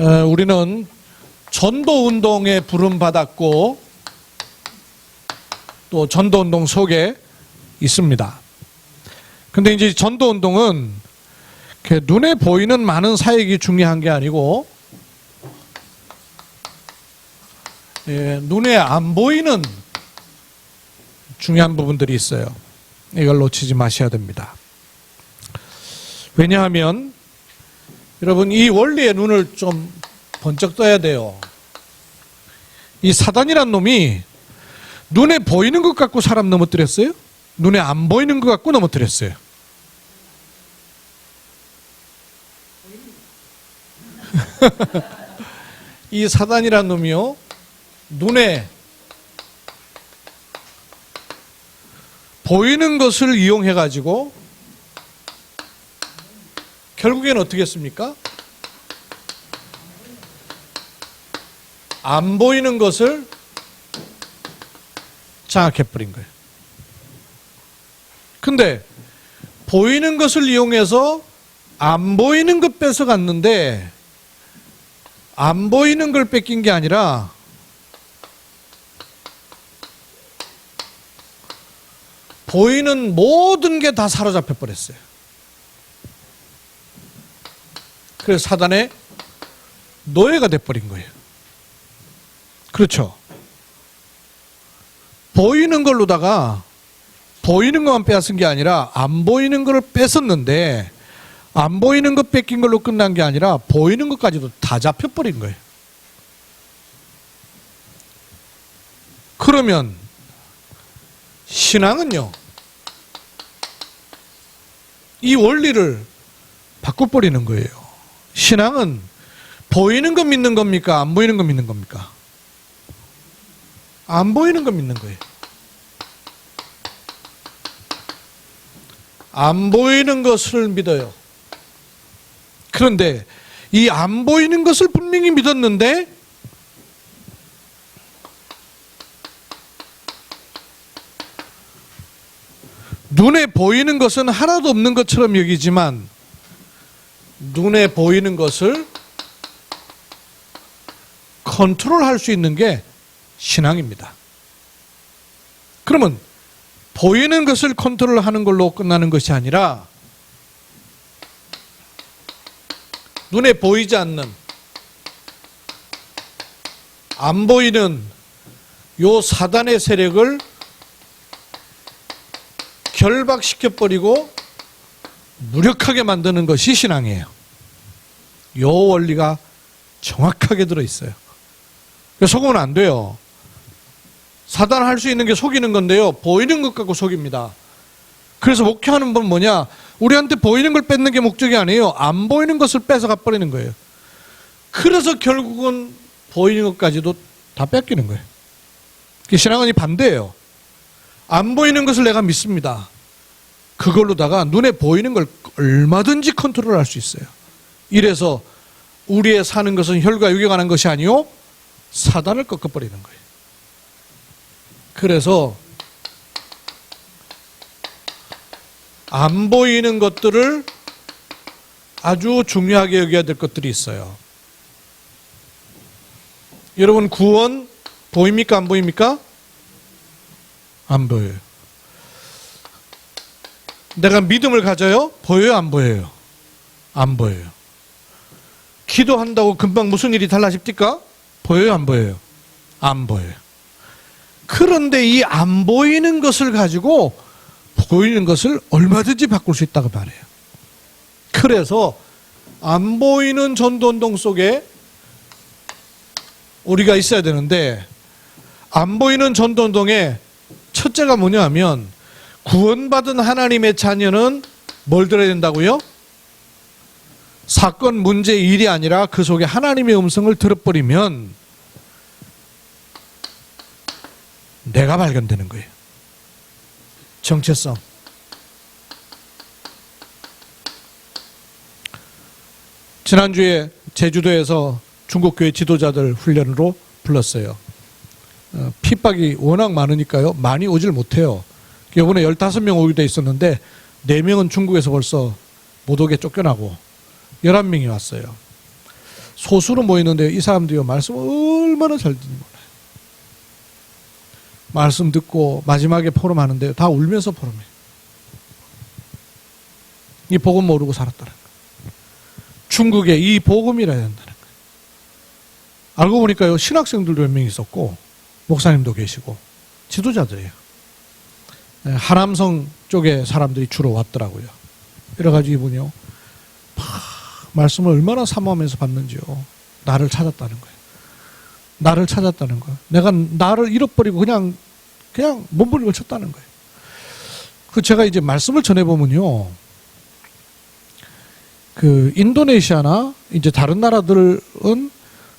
우리는 전도운동에 부름받았고 또 전도운동 속에 있습니다. 근데 이제 전도운동은 눈에 보이는 많은 사역이 중요한 게 아니고 눈에 안 보이는 중요한 부분들이 있어요. 이걸 놓치지 마셔야 됩니다. 왜냐하면 여러분 이 원리의 눈을 좀 번쩍 떠야 돼요. 이 사단이란 놈이 눈에 보이는 것 갖고 사람 넘어뜨렸어요? 눈에 안 보이는 것 갖고 넘어뜨렸어요. 이 사단이란 놈이요, 눈에 보이는 것을 이용해 가지고 결국엔 어떻게 했습니까? 안 보이는 것을 장악해버린 거예요. 근데 보이는 것을 이용해서 안 보이는 것 뺏어갔는데 안 보이는 걸 뺏긴 게 아니라 보이는 모든 게 다 사로잡혀 버렸어요. 그래서 사단의 노예가 돼버린 거예요. 그렇죠. 보이는 걸로다가 보이는 것만 빼앗은 게 아니라 안 보이는 걸 뺏었는데 안 보이는 것 뺏긴 걸로 끝난 게 아니라 보이는 것까지도 다 잡혀버린 거예요. 그러면 신앙은요, 이 원리를 바꿔버리는 거예요. 신앙은 보이는 거 믿는 겁니까? 안 보이는 거 믿는 겁니까? 안 보이는 거 믿는 거예요. 안 보이는 것을 믿어요. 그런데 이 안 보이는 것을 분명히 믿었는데 눈에 보이는 것은 하나도 없는 것처럼 여기지만 눈에 보이는 것을 컨트롤할 수 있는 게 신앙입니다. 그러면 보이는 것을 컨트롤하는 걸로 끝나는 것이 아니라 눈에 보이지 않는 안 보이는 요 사단의 세력을 결박시켜버리고 무력하게 만드는 것이 신앙이에요. 요 원리가 정확하게 들어있어요. 속으면 안 돼요. 사단 할 수 있는 게 속이는 건데요, 보이는 것 갖고 속입니다. 그래서 목회하는 건 뭐냐, 우리한테 보이는 걸 뺏는 게 목적이 아니에요. 안 보이는 것을 뺏어가 버리는 거예요. 그래서 결국은 보이는 것까지도 다 뺏기는 거예요. 신앙은 이 반대예요. 안 보이는 것을 내가 믿습니다. 그걸로다가 눈에 보이는 걸 얼마든지 컨트롤할 수 있어요. 이래서 우리의 사는 것은 혈과 육에 관한 것이 아니요 사단을 꺾어버리는 거예요. 그래서 안 보이는 것들을 아주 중요하게 여겨야 될 것들이 있어요. 여러분, 구원 보입니까? 안 보입니까? 안 보여요. 내가 믿음을 가져요? 보여요? 안 보여요? 안 보여요. 기도한다고 금방 무슨 일이 달라집니까? 보여요? 안 보여요? 안 보여요. 그런데 이 안 보이는 것을 가지고 보이는 것을 얼마든지 바꿀 수 있다고 말해요. 그래서 안 보이는 전도운동 속에 우리가 있어야 되는데, 안 보이는 전도운동의 첫째가 뭐냐 하면, 구원받은 하나님의 자녀는 뭘 들어야 된다고요? 사건, 문제, 일이 아니라 그 속에 하나님의 음성을 들어버리면 내가 발견되는 거예요. 정체성. 지난주에 제주도에서 중국교회 지도자들 훈련으로 불렀어요. 핍박이 워낙 많으니까요, 많이 오질 못해요. 이번에 15명 오기로 돼 있었는데 4명은 중국에서 벌써 못 오게 쫓겨나고 11명이 왔어요. 소수로 모이는데 이 사람들이 말씀을 얼마나 잘 듣는지 몰라요. 말씀 듣고 마지막에 포럼하는데 다 울면서 포럼해요. 이 복음 모르고 살았다는 거예요. 중국에 이 복음이라 해야 된다는 거예요. 알고 보니까요, 신학생들도 몇 명 있었고 목사님도 계시고 지도자들이에요. 하남성 쪽에 사람들이 주로 왔더라고요. 이래가지고 이분이요, 말씀을 얼마나 사모하면서 받는지요. 나를 찾았다는 거예요. 나를 찾았다는 거예요. 내가 나를 잃어버리고 그냥 몸부림을 쳤다는 거예요. 그 제가 이제 말씀을 전해보면요, 그 인도네시아나 이제 다른 나라들은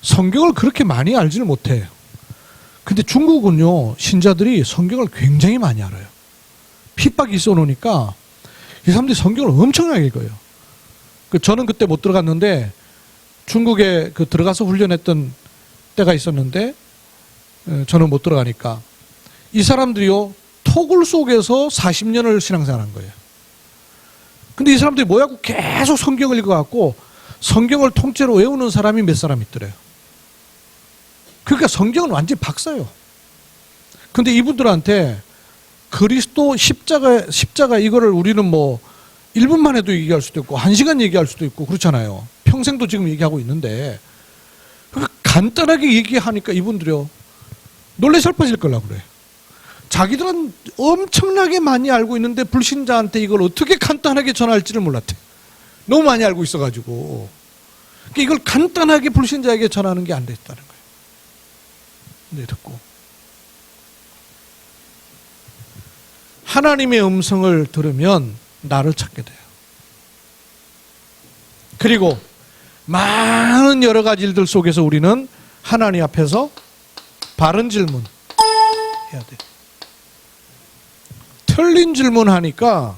성경을 그렇게 많이 알지를 못해요. 근데 중국은요, 신자들이 성경을 굉장히 많이 알아요. 핍박이 있어 놓으니까 이 사람들이 성경을 엄청나게 읽어요. 저는 그때 못 들어갔는데 중국에 그 들어가서 훈련했던 때가 있었는데 저는 못 들어가니까 이 사람들이요, 토굴 속에서 40년을 신앙생활한 거예요. 근데 이 사람들이 뭐냐고 계속 성경을 읽어갖고 성경을 통째로 외우는 사람이 몇 사람 있더래요. 그러니까 성경은 완전히 박사요. 근데 이분들한테 그리스도 십자가 이거를 우리는 뭐 1분만 해도 얘기할 수도 있고 1시간 얘기할 수도 있고 그렇잖아요. 평생도 지금 얘기하고 있는데 그러니까 간단하게 얘기하니까 이분들이요, 놀래 살빠질 거라고 그래요. 자기들은 엄청나게 많이 알고 있는데 불신자한테 이걸 어떻게 간단하게 전할지를 몰랐대. 너무 많이 알고 있어가지고. 그러니까 이걸 간단하게 불신자에게 전하는 게 안 됐다는 거예요. 네, 듣고. 하나님의 음성을 들으면 나를 찾게 돼요. 그리고 많은 여러 가지 일들 속에서 우리는 하나님 앞에서 바른 질문 해야 돼요. 틀린 질문하니까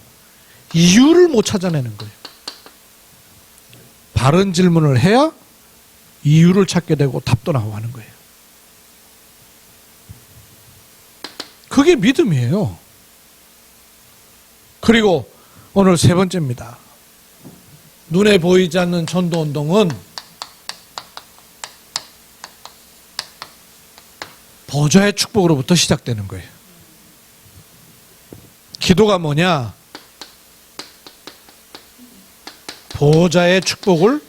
이유를 못 찾아내는 거예요. 바른 질문을 해야 이유를 찾게 되고 답도 나오는 거예요. 그게 믿음이에요. 그리고 오늘 세 번째입니다. 눈에 보이지 않는 전도운동은 보좌의 축복으로부터 시작되는 거예요. 기도가 뭐냐? 보좌의 축복을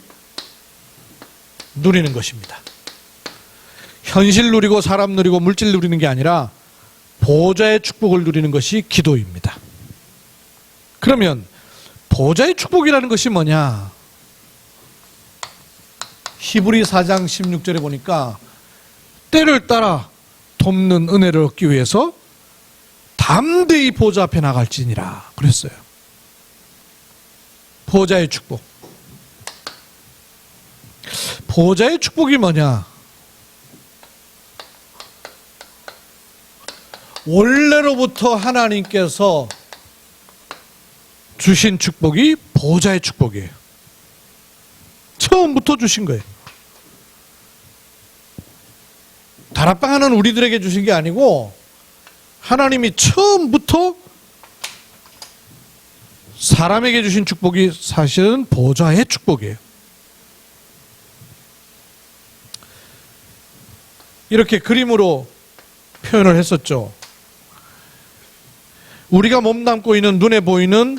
누리는 것입니다. 현실 누리고 사람 누리고 물질 누리는 게 아니라 보좌의 축복을 누리는 것이 기도입니다. 그러면 보좌의 축복이라는 것이 뭐냐? 히브리 4장 16절에 보니까 때를 따라 돕는 은혜를 얻기 위해서 담대히 보좌 앞에 나갈지니라 그랬어요. 보좌의 축복. 보좌의 축복이 뭐냐? 원래로부터 하나님께서 주신 축복이 보좌의 축복이에요. 처음부터 주신 거예요. 다락방하는 우리들에게 주신 게 아니고 하나님이 처음부터 사람에게 주신 축복이 사실은 보좌의 축복이에요. 이렇게 그림으로 표현을 했었죠. 우리가 몸담고 있는 눈에 보이는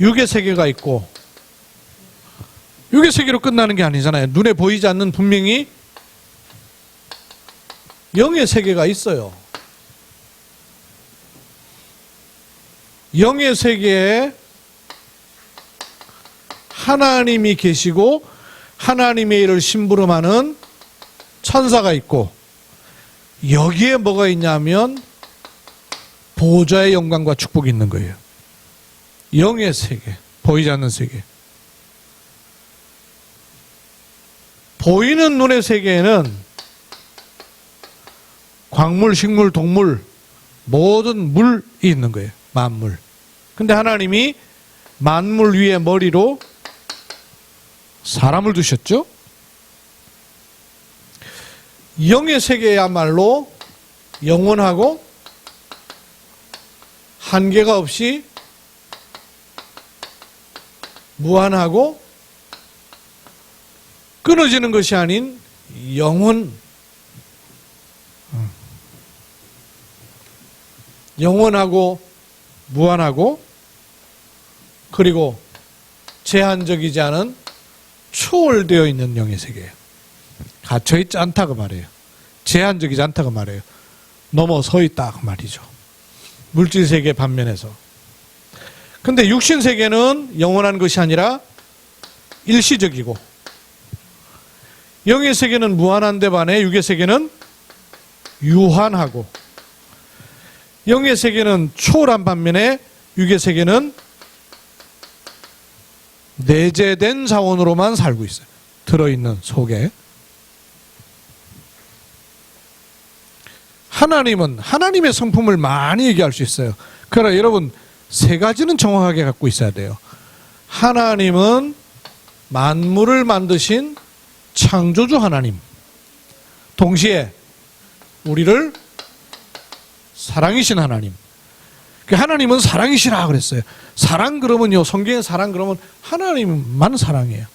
육의 세계가 있고, 육의 세계로 끝나는 게 아니잖아요. 눈에 보이지 않는 분명히 영의 세계가 있어요. 영의 세계에 하나님이 계시고 하나님의 일을 심부름하는 천사가 있고, 여기에 뭐가 있냐면 보좌의 영광과 축복이 있는 거예요. 영의 세계, 보이지 않는 세계. 보이는 눈의 세계에는 광물, 식물, 동물, 모든 물이 있는 거예요. 만물. 근데 하나님이 만물 위에 머리로 사람을 두셨죠? 영의 세계야말로 영원하고 한계가 없이 무한하고 끊어지는 것이 아닌 영원, 영원하고 무한하고 그리고 제한적이지 않은 초월되어 있는 영의 세계예요. 갇혀있지 않다고 말해요. 제한적이지 않다고 말해요. 넘어서 있다 그 말이죠. 물질 세계 반면에서. 근데 육신 세계는 영원한 것이 아니라 일시적이고 영의 세계는 무한한데 반해 육의 세계는 유한하고 영의 세계는 초월한 반면에 육의 세계는 내재된 자원으로만 살고 있어요. 들어있는 속에. 하나님은 하나님의 성품을 많이 얘기할 수 있어요. 그러나 여러분 세 가지는 정확하게 갖고 있어야 돼요. 하나님은 만물을 만드신 창조주 하나님. 동시에 우리를 사랑이신 하나님. 하나님은 사랑이시라 그랬어요. 사랑 그러면요, 성경의 사랑 그러면 하나님만 사랑이에요.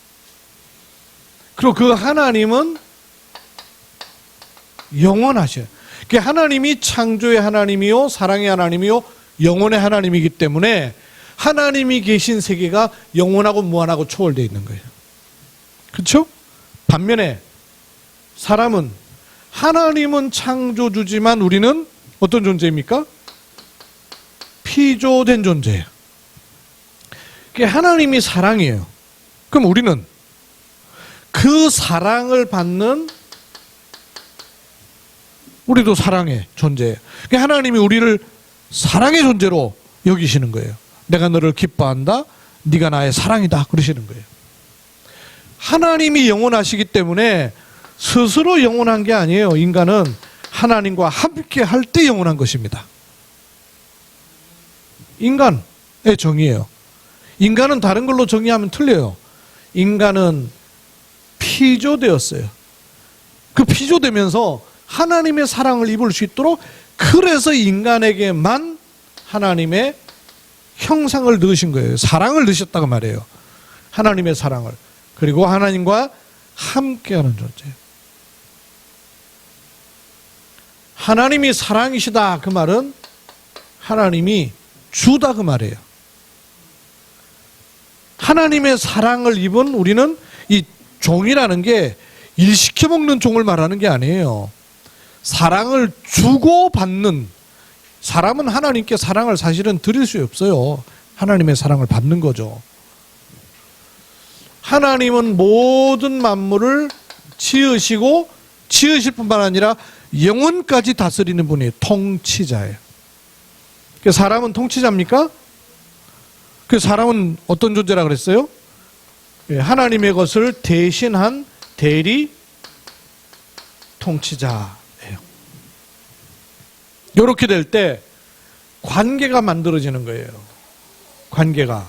그리고 그 하나님은 영원하셔요. 하나님이 창조의 하나님이요, 사랑의 하나님이요, 영원의 하나님이기 때문에 하나님이 계신 세계가 영원하고 무한하고 초월되어 있는 거예요. 그렇죠? 반면에 사람은 하나님은 창조주지만 우리는 어떤 존재입니까? 피조된 존재예요. 하나님이 사랑이에요. 그럼 우리는 그 사랑을 받는 우리도 사랑의 존재예요. 하나님이 우리를 사랑의 존재로 여기시는 거예요. 내가 너를 기뻐한다. 네가 나의 사랑이다. 그러시는 거예요. 하나님이 영원하시기 때문에 스스로 영원한 게 아니에요. 인간은 하나님과 함께 할 때 영원한 것입니다. 인간의 정의예요. 인간은 다른 걸로 정의하면 틀려요. 인간은 피조되었어요. 그 피조되면서 하나님의 사랑을 입을 수 있도록 그래서 인간에게만 하나님의 형상을 넣으신 거예요. 사랑을 넣으셨다고 말해요. 하나님의 사랑을. 그리고 하나님과 함께하는 존재예요. 하나님이 사랑이시다 그 말은 하나님이 주다 그 말이에요. 하나님의 사랑을 입은 우리는 이 종이라는 게 일시켜 먹는 종을 말하는 게 아니에요. 사랑을 주고 받는, 사람은 하나님께 사랑을 사실은 드릴 수 없어요. 하나님의 사랑을 받는 거죠. 하나님은 모든 만물을 지으시고 지으실 뿐만 아니라 영원까지 다스리는 분이 통치자예요. 사람은 통치자입니까? 그 사람은 어떤 존재라 그랬어요? 하나님의 것을 대신한 대리 통치자예요. 이렇게 될 때 관계가 만들어지는 거예요. 관계가.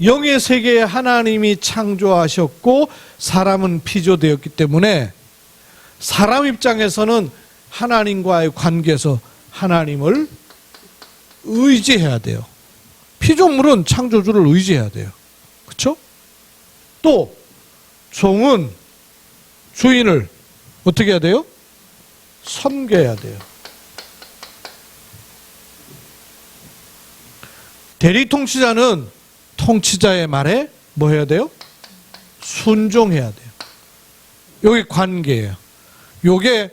영의 세계에 하나님이 창조하셨고 사람은 피조되었기 때문에 사람 입장에서는 하나님과의 관계에서 하나님을 의지해야 돼요. 피조물은 창조주를 의지해야 돼요. 그렇죠? 또 종은 주인을 어떻게 해야 돼요? 섬겨야 돼요. 대리통치자는 통치자의 말에 뭐 해야 돼요? 순종해야 돼요. 이게 관계예요. 이게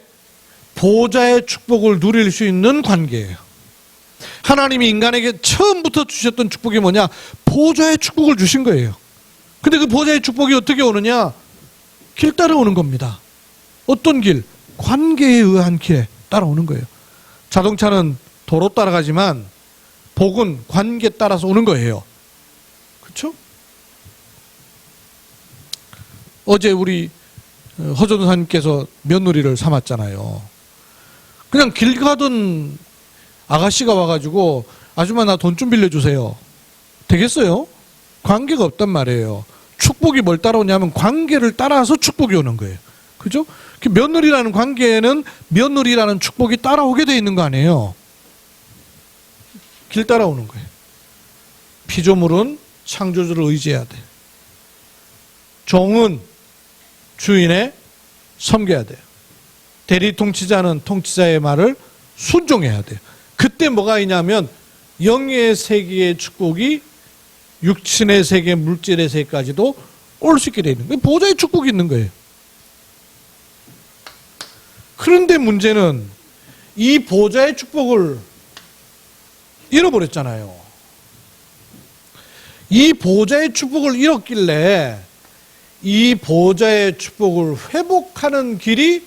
보좌의 축복을 누릴 수 있는 관계예요. 하나님이 인간에게 처음부터 주셨던 축복이 뭐냐? 보좌의 축복을 주신 거예요. 근데 그 보좌의 축복이 어떻게 오느냐? 길 따라오는 겁니다. 어떤 길? 관계에 의한 길에 따라오는 거예요. 자동차는 도로 따라가지만 복은 관계 따라서 오는 거예요. 그렇죠? 어제 우리 허 전도사님께서 며느리를 삼았잖아요. 그냥 길 가던 아가씨가 와가지고 아줌마 나 돈 좀 빌려주세요. 되겠어요? 관계가 없단 말이에요. 축복이 뭘 따라오냐면 관계를 따라서 축복이 오는 거예요. 그죠? 며느리라는 관계에는 며느리라는 축복이 따라오게 돼 있는 거 아니에요. 길 따라오는 거예요. 피조물은 창조주를 의지해야 돼. 종은 주인의 섬겨야 돼요. 대리 통치자는 통치자의 말을 순종해야 돼요. 그때 뭐가 있냐면 영의 세계의 축복이 육신의 세계, 물질의 세계까지도 올 수 있게 되어 있는 거예요. 보좌의 축복이 있는 거예요. 그런데 문제는 이 보좌의 축복을 잃어버렸잖아요. 이 보좌의 축복을 잃었길래 이 보좌의 축복을 회복하는 길이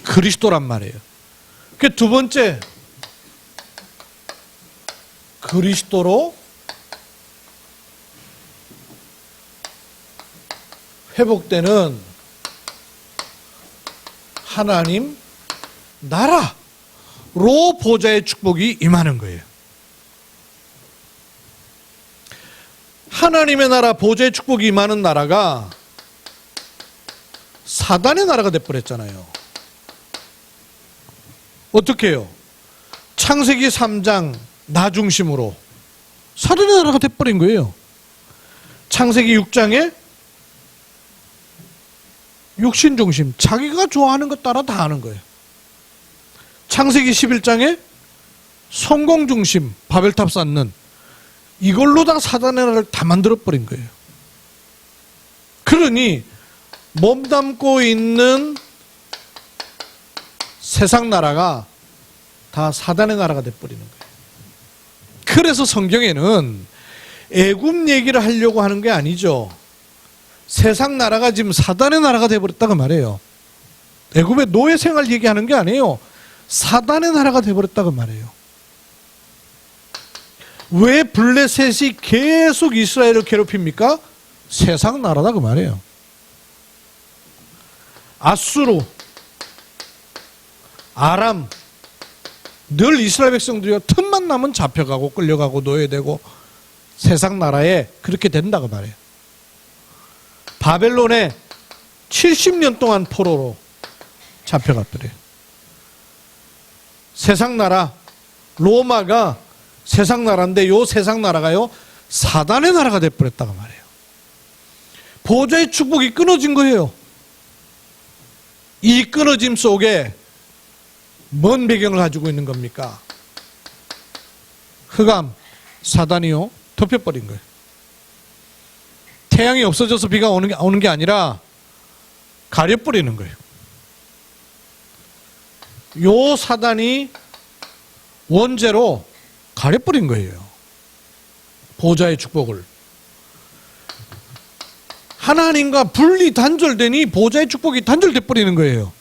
그리스도란 말이에요. 그 두 번째, 그리스도로 회복되는 하나님 나라로 보좌의 축복이 임하는 거예요. 하나님의 나라, 보좌의 축복이 임하는 나라가 사단의 나라가 돼버렸잖아요. 어떻게 해요? 창세기 3장 나 중심으로 사단의 나라가 돼버린 거예요. 창세기 6장에 육신 중심, 자기가 좋아하는 것 따라 다 하는 거예요. 창세기 11장에 성공 중심, 바벨탑 쌓는, 이걸로 다 사단의 나라를 다 만들어버린 거예요. 그러니 몸담고 있는 세상 나라가 다 사단의 나라가 돼버리는 거예요. 그래서 성경에는 애굽 얘기를 하려고 하는 게 아니죠. 세상 나라가 지금 사단의 나라가 돼버렸다고 말해요. 애굽의 노예 생활 얘기하는 게 아니에요. 사단의 나라가 돼버렸다고 말해요. 왜 블레셋이 계속 이스라엘을 괴롭힙니까? 세상 나라다 그 말이에요. 아수르, 아람, 늘 이스라엘 백성들이 틈만 나면 잡혀가고 끌려가고 노예되고 세상 나라에 그렇게 된다고 말해요. 바벨론에 70년 동안 포로로 잡혀갔더래요. 세상 나라, 로마가 세상 나라인데 요 세상 나라가요 사단의 나라가 돼버렸다고 말해요. 보좌의 축복이 끊어진 거예요. 이 끊어짐 속에 뭔 배경을 가지고 있는 겁니까? 흑암, 사단이요 덮여버린 거예요. 태양이 없어져서 비가 오는 게 아니라 가려버리는 거예요. 요 사단이 원죄로 가려버린 거예요. 보좌의 축복을. 하나님과 분리 단절되니 보좌의 축복이 단절돼 버리는 거예요.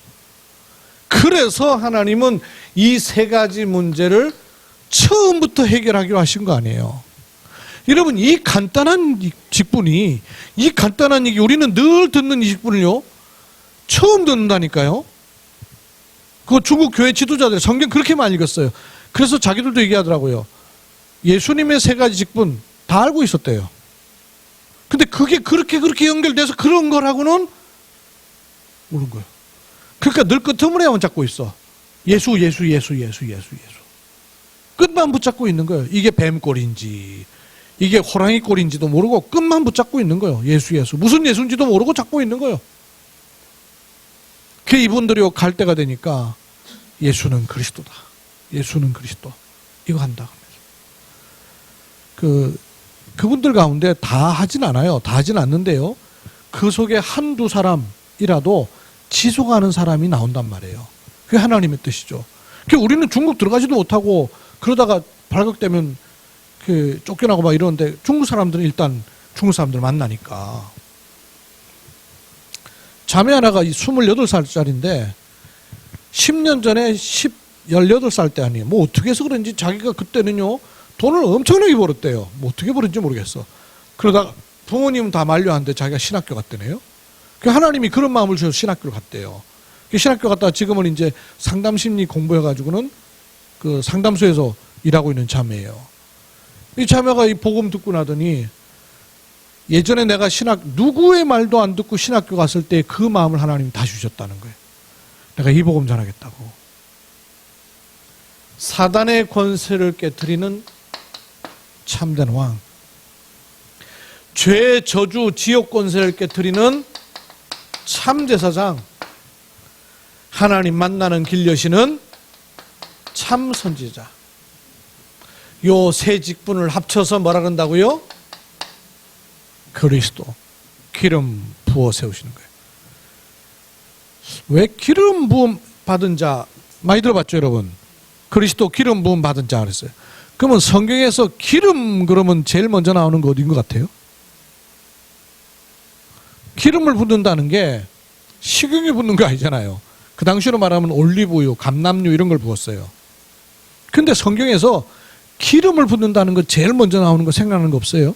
그래서 하나님은 이 세 가지 문제를 처음부터 해결하기로 하신 거 아니에요. 여러분, 이 간단한 직분이, 이 간단한 얘기, 우리는 늘 듣는 이 직분을요 처음 듣는다니까요. 그 중국 교회 지도자들 성경 그렇게 많이 읽었어요. 그래서 자기들도 얘기하더라고요. 예수님의 세 가지 직분 다 알고 있었대요. 근데 그게 그렇게 연결돼서 그런 거라고는 모르는 거예요. 그러니까 늘 끄트머리만 잡고 있어. 예수. 끝만 붙잡고 있는 거예요. 이게 뱀꼴인지 이게 호랑이 꼴인지도 모르고 끝만 붙잡고 있는 거예요. 예수. 무슨 예수인지도 모르고 잡고 있는 거예요. 그 이분들이 갈 때가 되니까 예수는 그리스도다. 예수는 그리스도. 이거 한다. 그분들 가운데 다 하진 않아요. 다 하진 않는데요. 그 속에 한두 사람이라도 지속하는 사람이 나온단 말이에요. 그게 하나님의 뜻이죠. 우리는 중국 들어가지도 못하고 그러다가 발각되면 쫓겨나고 막 이러는데 중국 사람들은 일단 중국 사람들 만나니까. 자매 하나가 28살짜리인데 10년 전에 18살 때 아니에요. 뭐 어떻게 해서 그런지 자기가 그때는요 돈을 엄청나게 벌었대요. 뭐 어떻게 벌었는지 모르겠어. 그러다가 부모님은 다 만류하는데 자기가 신학교 갔대네요. 하나님이 그런 마음을 주셔서 신학교를 갔대요. 신학교 갔다가 지금은 이제 상담심리 공부해가지고는 그 상담소에서 일하고 있는 자매예요. 이 자매가 이 복음 듣고 나더니 예전에 내가 누구의 말도 안 듣고 신학교 갔을 때 그 마음을 하나님이 다 주셨다는 거예요. 내가 이 복음 전하겠다고. 사단의 권세를 깨트리는 참된 왕. 죄, 저주, 지옥 권세를 깨트리는 참제사장. 하나님 만나는 길 여시는 참 선지자. 요 세 직분을 합쳐서 뭐라 그런다고요? 그리스도. 기름 부어 세우시는 거예요. 왜 기름 부음 받은 자 많이 들어봤죠, 여러분? 그리스도 기름 부음 받은 자 그랬어요. 그러면 성경에서 기름 그러면 제일 먼저 나오는 거 어딘 것 같아요? 기름을 붓는다는 게 식용유 붓는 거 아니잖아요. 그 당시로 말하면 올리브유, 감람유 이런 걸 부었어요. 근데 성경에서 기름을 붓는다는 거 제일 먼저 나오는 거 생각나는 거 없어요?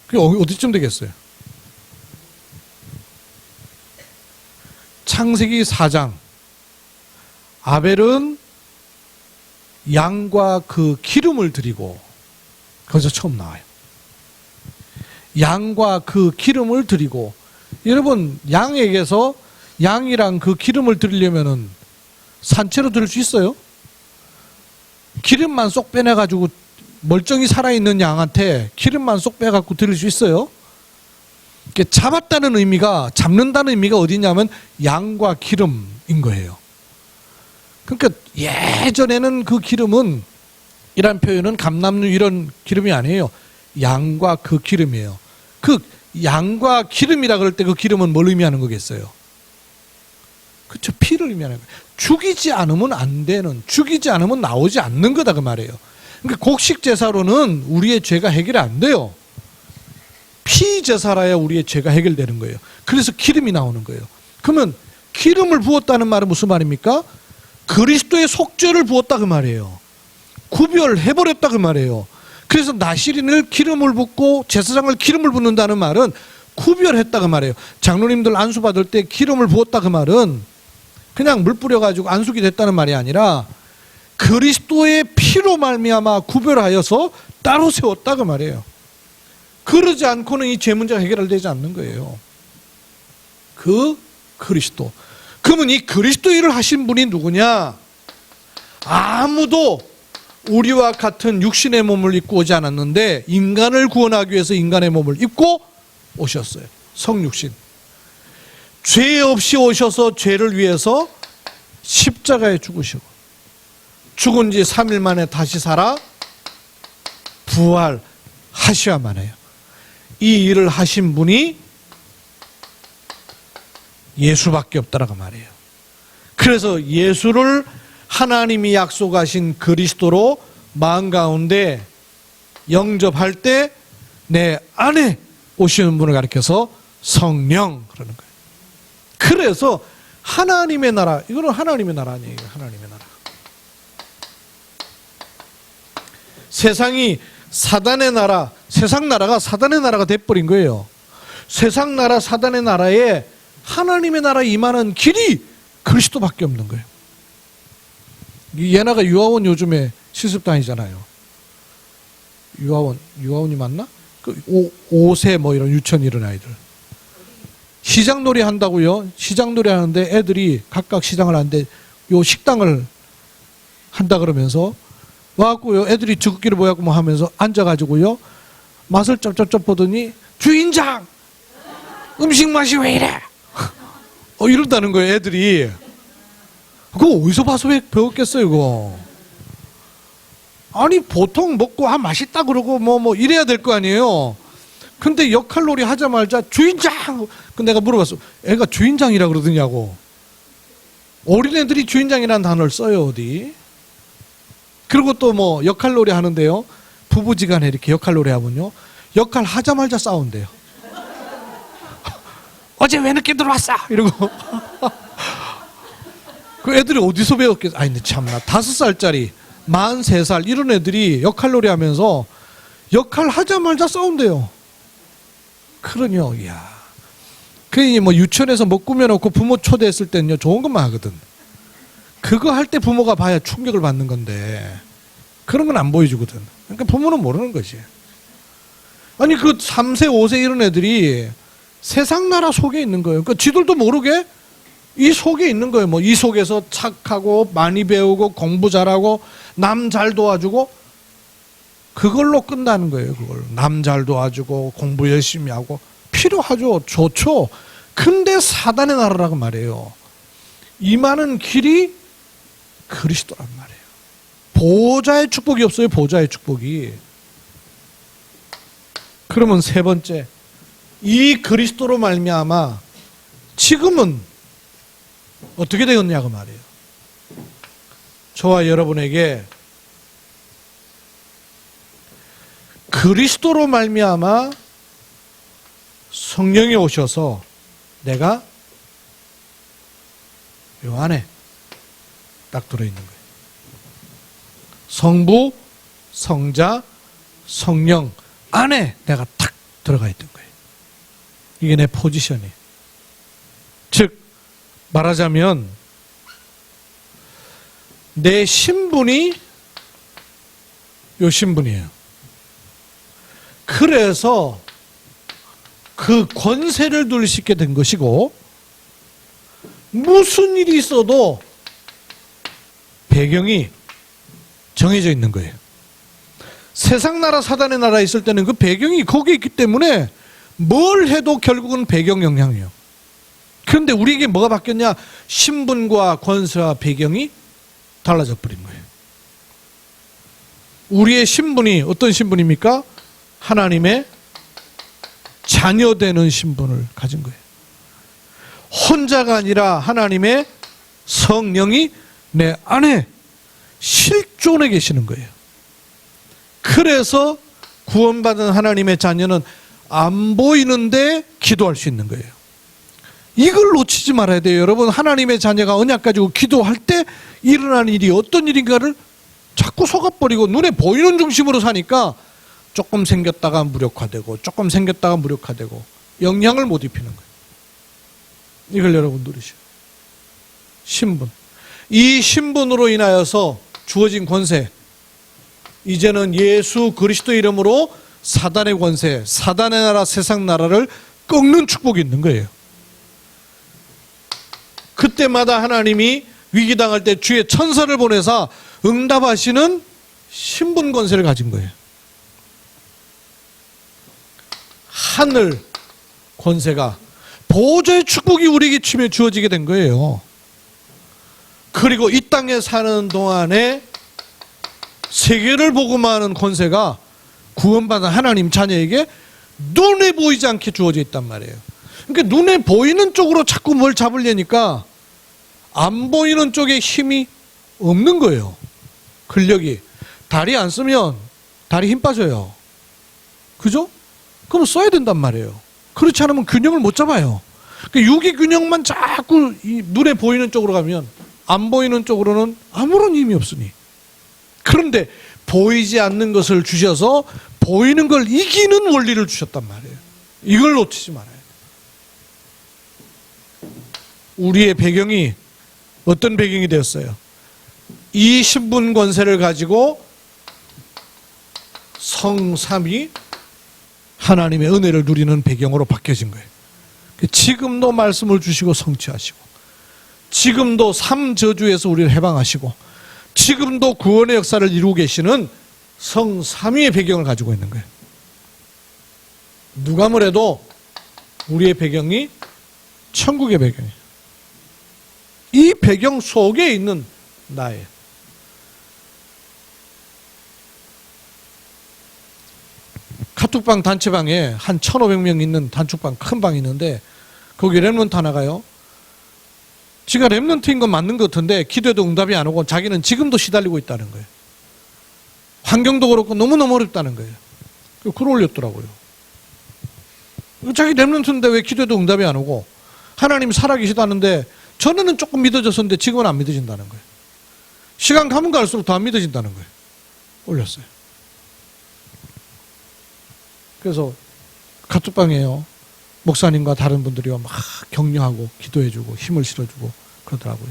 그게 어디쯤 되겠어요? 창세기 4장. 아벨은 양과 그 기름을 드리고, 거기서 처음 나와요. 양과 그 기름을 드리고, 여러분, 양에게서 양이랑 그 기름을 드리려면은 산채로 드릴 수 있어요? 기름만 쏙 빼내가지고 멀쩡히 살아있는 양한테 기름만 쏙 빼갖고 드릴 수 있어요? 잡았다는 의미가, 잡는다는 의미가 어디냐면 양과 기름인 거예요. 그러니까 예전에는 그 기름은, 이란 표현은 감람유 이런 기름이 아니에요. 양과 그 기름이에요. 그 양과 기름이라 그럴 때 그 기름은 뭘 의미하는 거겠어요? 그렇죠. 피를 의미하는 거예요. 죽이지 않으면 안 되는, 죽이지 않으면 나오지 않는 거다 그 말이에요. 그러니까 곡식 제사로는 우리의 죄가 해결이 안 돼요. 피 제사라야 우리의 죄가 해결되는 거예요. 그래서 기름이 나오는 거예요. 그러면 기름을 부었다는 말은 무슨 말입니까? 그리스도의 속죄를 부었다 그 말이에요. 구별해버렸다 그 말이에요. 그래서 나시린을 기름을 붓고 제사장을 기름을 붓는다는 말은 구별했다 그 말이에요. 장로님들 안수 받을 때 기름을 부었다 그 말은 그냥 물 뿌려가지고 안수기 됐다는 말이 아니라 그리스도의 피로 말미암아 구별하여서 따로 세웠다 그 말이에요. 그러지 않고는 이 죄 문제가 해결되지 않는 거예요. 그 그리스도. 그러면 이 그리스도 일을 하신 분이 누구냐? 아무도 우리와 같은 육신의 몸을 입고 오지 않았는데 인간을 구원하기 위해서 인간의 몸을 입고 오셨어요. 성육신. 죄 없이 오셔서 죄를 위해서 십자가에 죽으시고 죽은 지 3일 만에 다시 살아 부활하셔야만 해요. 이 일을 하신 분이 예수밖에 없다라고 말해요. 그래서 예수를 하나님이 약속하신 그리스도로 마음 가운데 영접할 때 내 안에 오시는 분을 가리켜서 성령 그러는 거예요. 그래서 하나님의 나라, 이거는 하나님의 나라 아니에요. 하나님의 나라. 세상이 사단의 나라, 세상 나라가 사단의 나라가 돼버린 거예요. 세상 나라, 사단의 나라에 하나님의 나라에 임하는 길이 그리스도밖에 없는 거예요. 예나가 유아원 요즘에 실습 다니잖아요. 유아원이 맞나? 그 5세 뭐 이런 유치원 이런 아이들. 시장놀이 한다고요. 시장놀이 하는데 애들이 각각 시장을 하는데 요 식당을 한다 그러면서 와갖고요. 애들이 지극기를 모여갖고 뭐 하면서 앉아가지고요. 맛을 쩝쩝쩝 보더니 주인장! 음식 맛이 왜 이래? 이런다는 거예요, 애들이. 그거 어디서 봐서 왜 배웠겠어요, 이거? 아니, 보통 먹고, 맛있다 그러고, 뭐, 이래야 될 거 아니에요? 근데 역할놀이 하자마자, 주인장! 그 내가 물어봤어. 애가 주인장이라 그러더냐고. 어린애들이 주인장이라는 단어를 써요, 어디? 그리고 또 뭐, 역할놀이 하는데요. 부부지간에 이렇게 역할놀이 하면요. 역할 하자마자 싸운대요. 어제 왜 늦게 들어왔어? 이러고. 그 애들이 어디서 배웠겠어? 아니, 근데 참나. 5살짜리, 43살, 이런 애들이 역할놀이 하면서 역할 하자마자 싸운대요. 그러뇨, 이야. 그니 뭐 유치원에서 뭐 꾸며놓고 부모 초대했을 때는요, 좋은 것만 하거든. 그거 할 때 부모가 봐야 충격을 받는 건데, 그런 건 안 보여주거든. 그러니까 부모는 모르는 거지. 아니, 그 3세, 5세 이런 애들이 세상 나라 속에 있는 거예요. 그러니까 지들도 모르게 이 속에 있는 거예요. 뭐 이 속에서 착하고 많이 배우고 공부 잘하고 남 잘 도와주고 그걸로 끝나는 거예요. 그걸 남 잘 도와주고 공부 열심히 하고 필요하죠. 좋죠. 근데 사단의 나라라고 말해요. 임하는 길이 그리스도란 말이에요. 보호자의 축복이 없어요. 보호자의 축복이. 그러면 세 번째, 이 그리스도로 말미암아 지금은 어떻게 되었냐고 말이에요. 저와 여러분에게 그리스도로 말미암아 성령이 오셔서 내가 요 안에 딱 들어있는 거예요. 성부, 성자, 성령 안에 내가 탁 들어가 있던 거예요. 이게 내 포지션이에요. 즉 말하자면 내 신분이 요 신분이에요. 그래서 그 권세를 누릴 수 있게 된 것이고, 무슨 일이 있어도 배경이 정해져 있는 거예요. 세상 나라 사단의 나라에 있을 때는 그 배경이 거기에 있기 때문에 뭘 해도 결국은 배경 영향이에요. 그런데 우리에게 뭐가 바뀌었냐? 신분과 권세와 배경이 달라져 버린 거예요. 우리의 신분이 어떤 신분입니까? 하나님의 자녀되는 신분을 가진 거예요. 혼자가 아니라 하나님의 성령이 내 안에 실존해 계시는 거예요. 그래서 구원받은 하나님의 자녀는 안 보이는데 기도할 수 있는 거예요. 이걸 놓치지 말아야 돼요. 여러분, 하나님의 자녀가 언약 가지고 기도할 때 일어나는 일이 어떤 일인가를 자꾸 속아버리고 눈에 보이는 중심으로 사니까 조금 생겼다가 무력화되고 조금 생겼다가 무력화되고 영향을 못 입히는 거예요. 이걸 여러분 누리셔요. 신분. 이 신분으로 인하여서 주어진 권세, 이제는 예수 그리스도 이름으로 사단의 권세, 사단의 나라, 세상 나라를 꺾는 축복이 있는 거예요. 그때마다 하나님이 위기당할 때 주의 천사를 보내사 응답하시는 신분 권세를 가진 거예요. 하늘 권세가, 보호자의 축복이 우리에게 주어지게 된 거예요. 그리고 이 땅에 사는 동안에 세계를 복음하는 권세가 구원받은 하나님 자녀에게 눈에 보이지 않게 주어져 있단 말이에요. 그러니까 눈에 보이는 쪽으로 자꾸 뭘 잡으려니까 안 보이는 쪽에 힘이 없는 거예요. 근력이. 다리 안 쓰면 다리 힘 빠져요. 그죠? 그럼 써야 된단 말이에요. 그렇지 않으면 균형을 못 잡아요. 그러니까 유기 균형만 자꾸 이 눈에 보이는 쪽으로 가면 안 보이는 쪽으로는 아무런 힘이 없으니. 그런데 보이지 않는 것을 주셔서 보이는 걸 이기는 원리를 주셨단 말이에요. 이걸 놓치지 말아요. 우리의 배경이 어떤 배경이 되었어요? 이 신분 권세를 가지고 성삼위 하나님의 은혜를 누리는 배경으로 바뀌어진 거예요. 지금도 말씀을 주시고 성취하시고, 지금도 삼저주에서 우리를 해방하시고, 지금도 구원의 역사를 이루고 계시는 성삼위의 배경을 가지고 있는 거예요. 누가 뭐래도 우리의 배경이 천국의 배경이에요. 이 배경 속에 있는 나예요. 카톡방 단체방에 한 1,500명 있는 단축방 큰 방이 있는데 거기 랩런트 하나가요. 지가 랩런트인 건 맞는 것 같은데 기도해도 응답이 안 오고 자기는 지금도 시달리고 있다는 거예요. 환경도 그렇고 너무너무 어렵다는 거예요. 글 올렸더라고요. 자기 랩런트인데 왜 기도해도 응답이 안 오고 하나님이 살아계시다는데 전에는 조금 믿어졌었는데 지금은 안 믿어진다는 거예요. 시간 가면 갈수록 더 안 믿어진다는 거예요. 올렸어요. 그래서 카톡방에요. 목사님과 다른 분들이 막 격려하고 기도해주고 힘을 실어주고 그러더라고요.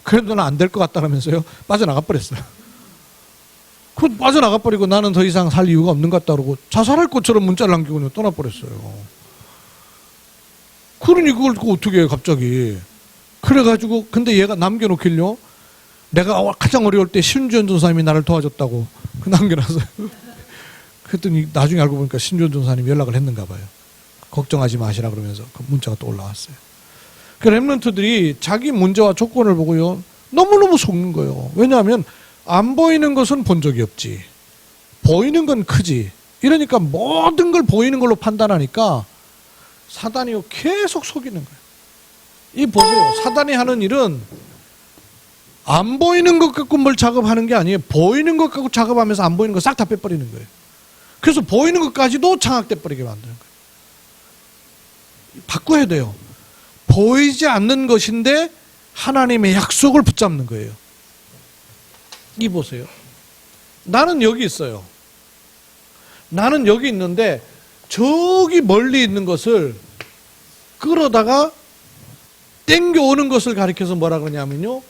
그래도 난 안 될 것 같다면서요. 빠져나가 버렸어요. 그 빠져나가 버리고 나는 더 이상 살 이유가 없는 것 같다 그러고 자살할 것처럼 문자를 남기고 떠나버렸어요. 그러니 그걸 어떻게 해요 갑자기. 그래가지고 근데 얘가 남겨놓길요. 내가 가장 어려울 때 신주현 전사님이 나를 도와줬다고 남겨놨어요. 그랬더니 나중에 알고 보니까 신주현 전사님이 연락을 했는가 봐요. 걱정하지 마시라 그러면서 그 문자가 또 올라왔어요. 그 렘넌트들이 자기 문제와 조건을 보고요. 너무너무 속는 거예요. 왜냐하면 안 보이는 것은 본 적이 없지. 보이는 건 크지. 이러니까 모든 걸 보이는 걸로 판단하니까 사단이 계속 속이는 거예요. 이 보세요. 사단이 하는 일은 안 보이는 것 갖고 뭘 작업하는 게 아니에요. 보이는 것 갖고 작업하면서 안 보이는 거 싹 다 빼버리는 거예요. 그래서 보이는 것까지도 장악돼 버리게 만드는 거예요. 바꿔야 돼요. 보이지 않는 것인데 하나님의 약속을 붙잡는 거예요. 이 보세요. 나는 여기 있어요. 나는 여기 있는데 저기 멀리 있는 것을 끌어다가 땡겨오는 것을 가리켜서 뭐라 그러냐면요.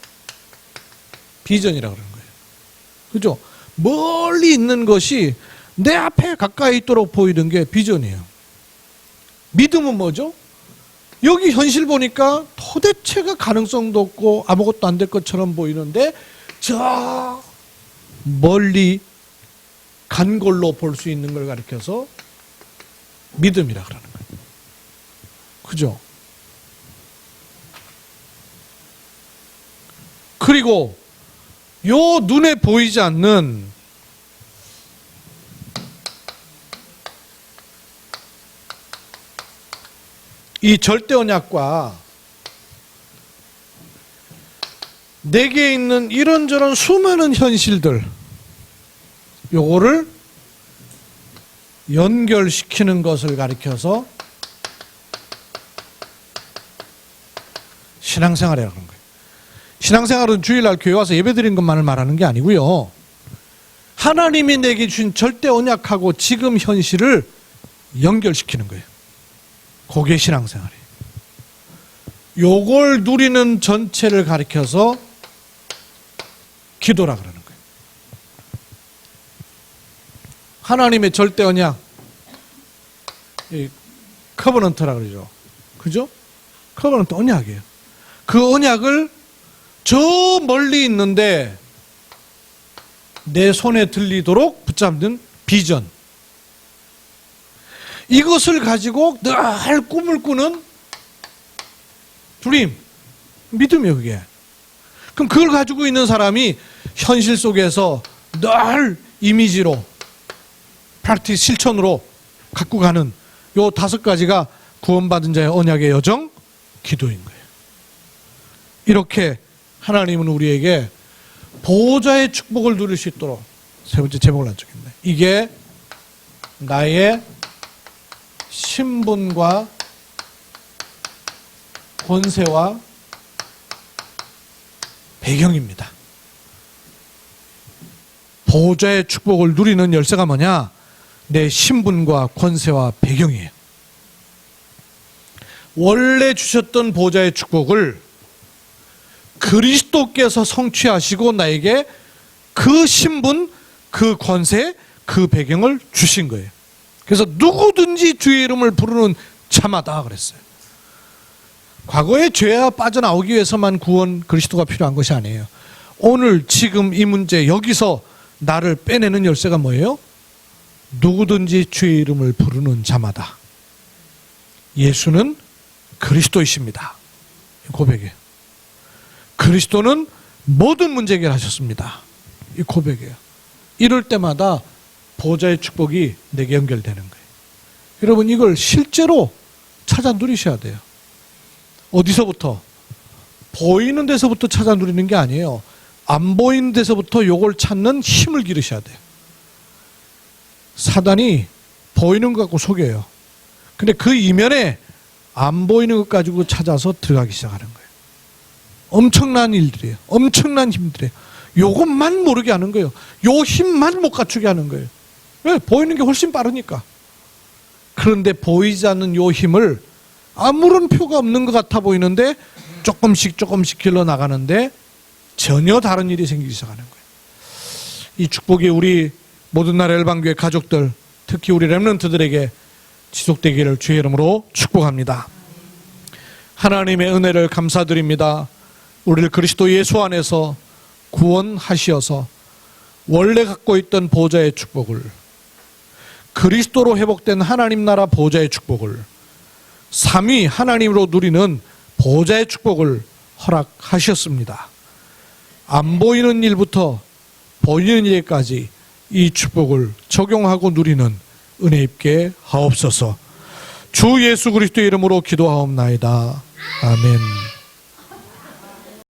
비전이라고 그러는 거예요. 그죠? 멀리 있는 것이 내 앞에 가까이 있도록 보이는 게 비전이에요. 믿음은 뭐죠? 여기 현실 보니까 도대체가 가능성도 없고 아무것도 안 될 것처럼 보이는데 저 멀리 간 걸로 볼 수 있는 걸 가리켜서 믿음이라 그러는 거예요. 그죠? 그리고 요 눈에 보이지 않는 이 절대 언약과 내게 있는 이런저런 수많은 현실들, 요거를 연결시키는 것을 가리켜서 신앙생활이라고 하는 거예요. 신앙생활은 주일날 교회 와서 예배드리는 것만을 말하는 게 아니고요. 하나님이 내게 주신 절대 언약하고 지금 현실을 연결시키는 거예요. 그게 신앙생활이에요. 요걸 누리는 전체를 가리켜서 기도라 그러는 거예요. 하나님의 절대 언약, 커버넌트라 그러죠. 그죠? 커버넌트 언약이에요. 그 언약을 저 멀리 있는데 내 손에 들리도록 붙잡는 비전. 이것을 가지고 늘 꿈을 꾸는 드림, 믿음이에요, 그게. 그럼 그걸 가지고 있는 사람이 현실 속에서 늘 이미지로, 프랙티스, 실천으로 갖고 가는 요 5가지가 구원받은 자의 언약의 여정, 기도인 거예요. 이렇게 하나님은 우리에게 보호자의 축복을 누릴 수 있도록 세 번째 제목을 한 적이 있네. 이게 나의 신분과 권세와 배경입니다. 보호자의 축복을 누리는 열쇠가 뭐냐? 내 신분과 권세와 배경이에요. 원래 주셨던 보호자의 축복을 그리스도께서 성취하시고 나에게 그 신분, 그 권세, 그 배경을 주신 거예요. 그래서 누구든지 주의 이름을 부르는 자마다 그랬어요. 과거의 죄와 빠져나오기 위해서만 구원 그리스도가 필요한 것이 아니에요. 오늘 지금 이 문제 여기서 나를 빼내는 열쇠가 뭐예요? 누구든지 주의 이름을 부르는 자마다 예수는 그리스도이십니다. 고백이에요. 그리스도는 모든 문제 해결하셨습니다. 이 고백이에요. 이럴 때마다 보호자의 축복이 내게 연결되는 거예요. 여러분 이걸 실제로 찾아 누리셔야 돼요. 어디서부터? 보이는 데서부터 찾아 누리는 게 아니에요. 안 보이는 데서부터 요걸 찾는 힘을 기르셔야 돼요. 사단이 보이는 것 갖고 속여요. 근데 그 이면에 안 보이는 것 가지고 찾아서 들어가기 시작하는 거예요. 엄청난 일들이에요. 엄청난 힘들이에요. 요것만 모르게 하는 거예요. 요 힘만 못 갖추게 하는 거예요. 왜? 보이는 게 훨씬 빠르니까. 그런데 보이지 않는 요 힘을 아무런 표가 없는 것 같아 보이는데 조금씩 길러 나가는데 전혀 다른 일이 생기기 시작하는 거예요. 이 축복이 우리 모든 나라 열방교회 가족들, 특히 우리 렘넌트들에게 지속되기를 주의 이름으로 축복합니다. 하나님의 은혜를 감사드립니다. 우리를 그리스도 예수 안에서 구원하시어서 원래 갖고 있던 보좌의 축복을, 그리스도로 회복된 하나님 나라 보좌의 축복을, 삼위 하나님으로 누리는 보좌의 축복을 허락하셨습니다. 안 보이는 일부터 보이는 일까지 이 축복을 적용하고 누리는 은혜 입게 하옵소서. 주 예수 그리스도의 이름으로 기도하옵나이다. 아멘.